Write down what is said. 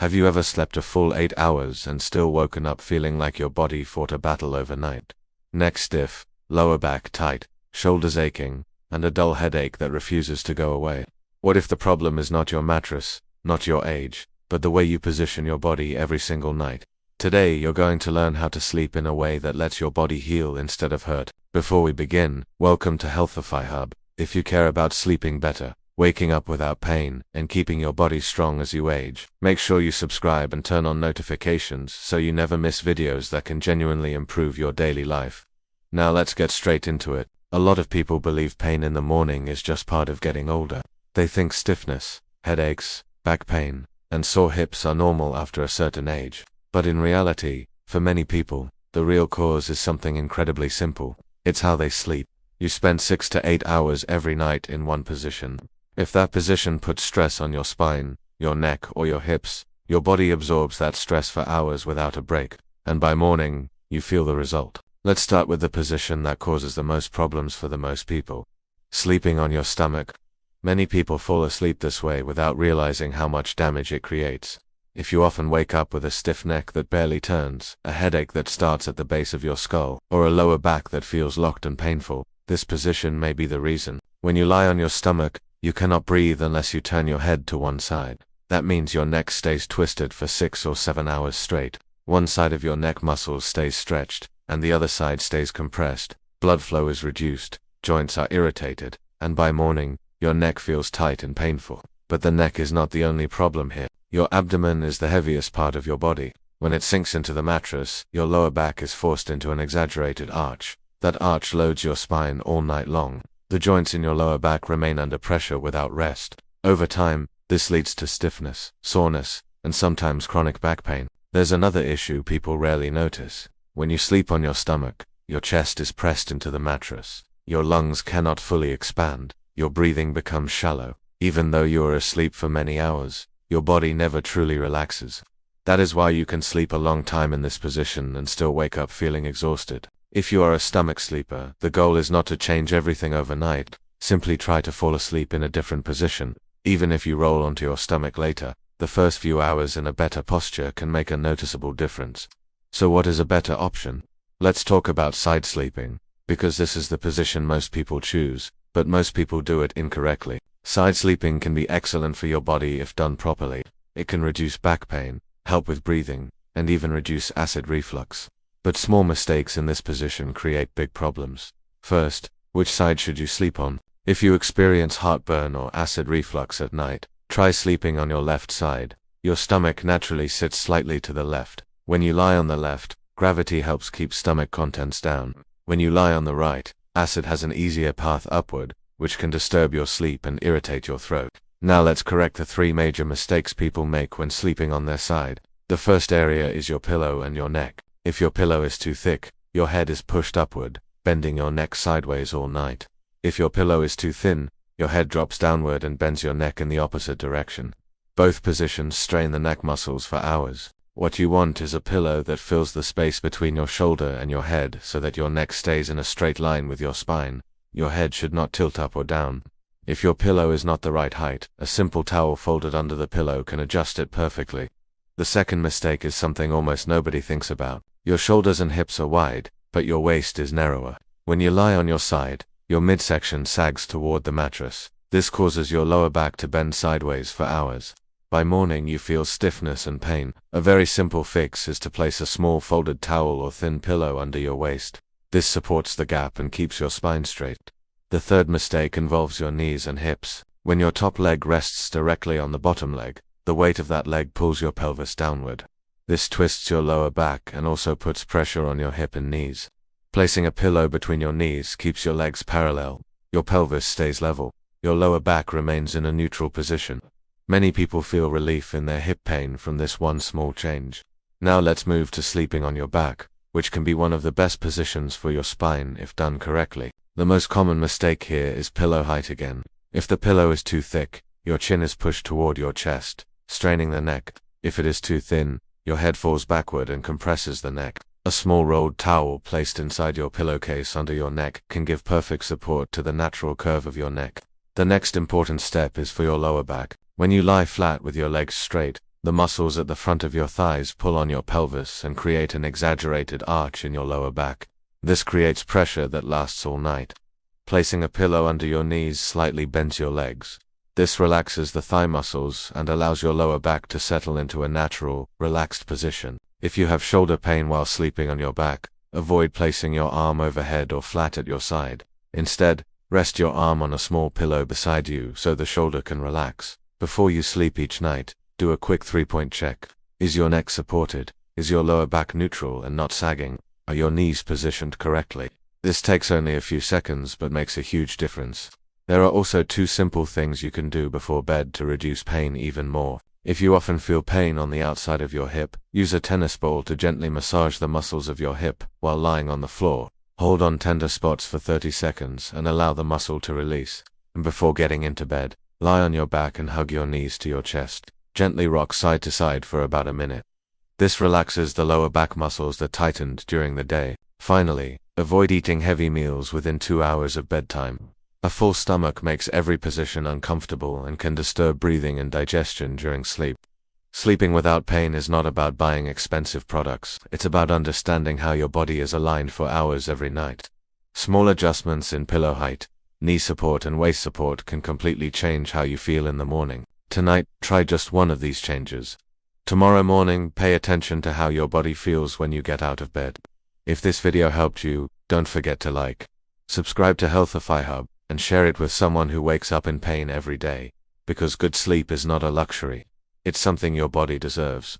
Have you ever slept a full 8 hours and still woken up feeling like your body fought a battle overnight? Neck stiff, lower back tight, shoulders aching, and a dull headache that refuses to go away. What if the problem is not your mattress, not your age, but the way you position your body every single night? Today you're going to learn how to sleep in a way that lets your body heal instead of hurt. Before we begin, welcome to Healthify Hub. If you care about sleeping better, waking up without pain, and keeping your body strong as you age, make sure you subscribe and turn on notifications so you never miss videos that can genuinely improve your daily life. Now let's get straight into it. A lot of people believe pain in the morning is just part of getting older. They think stiffness, headaches, back pain, and sore hips are normal after a certain age. But in reality, for many people, the real cause is something incredibly simple. It's how they sleep. You spend 6 to 8 hours every night in one position. If that position puts stress on your spine, your neck, or your hips, your body absorbs that stress for hours without a break, and by morning, you feel the result. Let's start with the position that causes the most problems for the most people. Sleeping on your stomach. Many people fall asleep this way without realizing how much damage it creates. If you often wake up with a stiff neck that barely turns, a headache that starts at the base of your skull, or a lower back that feels locked and painful, this position may be the reason. When you lie on your stomach, you cannot breathe unless you turn your head to one side. That means your neck stays twisted for 6 or 7 hours straight. One side of your neck muscles stays stretched, and the other side stays compressed. Blood flow is reduced, joints are irritated, and by morning, your neck feels tight and painful. But the neck is not the only problem here. Your abdomen is the heaviest part of your body. When it sinks into the mattress, your lower back is forced into an exaggerated arch. That arch loads your spine all night long. The joints in your lower back remain under pressure without rest. Over time, this leads to stiffness, soreness, and sometimes chronic back pain. There's another issue people rarely notice. When you sleep on your stomach, your chest is pressed into the mattress. Your lungs cannot fully expand. Your breathing becomes shallow. Even though you are asleep for many hours, your body never truly relaxes. That is why you can sleep a long time in this position and still wake up feeling exhausted. If you are a stomach sleeper, the goal is not to change everything overnight. Simply try to fall asleep in a different position. Even if you roll onto your stomach later, the first few hours in a better posture can make a noticeable difference. So what is a better option? Let's talk about side sleeping, because this is the position most people choose, but most people do it incorrectly. Side sleeping can be excellent for your body if done properly. It can reduce back pain, help with breathing, and even reduce acid reflux. But small mistakes in this position create big problems. First, which side should you sleep on? If you experience heartburn or acid reflux at night, try sleeping on your left side. Your stomach naturally sits slightly to the left. When you lie on the left, gravity helps keep stomach contents down. When you lie on the right, acid has an easier path upward, which can disturb your sleep and irritate your throat. Now let's correct the 3 major mistakes people make when sleeping on their side. The first area is your pillow and your neck. If your pillow is too thick, your head is pushed upward, bending your neck sideways all night. If your pillow is too thin, your head drops downward and bends your neck in the opposite direction. Both positions strain the neck muscles for hours. What you want is a pillow that fills the space between your shoulder and your head so that your neck stays in a straight line with your spine. Your head should not tilt up or down. If your pillow is not the right height, a simple towel folded under the pillow can adjust it perfectly. The second mistake is something almost nobody thinks about. Your shoulders and hips are wide, but your waist is narrower. When you lie on your side, your midsection sags toward the mattress. This causes your lower back to bend sideways for hours. By morning you feel stiffness and pain. A very simple fix is to place a small folded towel or thin pillow under your waist. This supports the gap and keeps your spine straight. The third mistake involves your knees and hips. When your top leg rests directly on the bottom leg, the weight of that leg pulls your pelvis downward. This twists your lower back and also puts pressure on your hip and knees. Placing a pillow between your knees keeps your legs parallel. Your pelvis stays level. Your lower back remains in a neutral position. Many people feel relief in their hip pain from this one small change. Now let's move to sleeping on your back, which can be one of the best positions for your spine if done correctly. The most common mistake here is pillow height again. If the pillow is too thick, your chin is pushed toward your chest, straining the neck. If it is too thin, your head falls backward and compresses the neck. A small rolled towel placed inside your pillowcase under your neck can give perfect support to the natural curve of your neck. The next important step is for your lower back. When you lie flat with your legs straight, The muscles at the front of your thighs pull on your pelvis and create an exaggerated arch in your lower back. This creates pressure that lasts all night. Placing a pillow under your knees slightly bends your legs. This relaxes the thigh muscles and allows your lower back to settle into a natural, relaxed position. If you have shoulder pain while sleeping on your back, avoid placing your arm overhead or flat at your side. Instead, rest your arm on a small pillow beside you so the shoulder can relax. Before you sleep each night, do a quick 3-point check. Is your neck supported? Is your lower back neutral and not sagging? Are your knees positioned correctly? This takes only a few seconds but makes a huge difference. There are also 2 simple things you can do before bed to reduce pain even more. If you often feel pain on the outside of your hip, use a tennis ball to gently massage the muscles of your hip while lying on the floor. Hold on tender spots for 30 seconds and allow the muscle to release. And before getting into bed, lie on your back and hug your knees to your chest. Gently rock side to side for about a minute. This relaxes the lower back muscles that tightened during the day. Finally, avoid eating heavy meals within 2 hours of bedtime. A full stomach makes every position uncomfortable and can disturb breathing and digestion during sleep. Sleeping without pain is not about buying expensive products, it's about understanding how your body is aligned for hours every night. Small adjustments in pillow height, knee support and waist support can completely change how you feel in the morning. Tonight, try just one of these changes. Tomorrow morning, pay attention to how your body feels when you get out of bed. If this video helped you, don't forget to like, subscribe to Healthify Hub, and share it with someone who wakes up in pain every day, because good sleep is not a luxury. It's something your body deserves.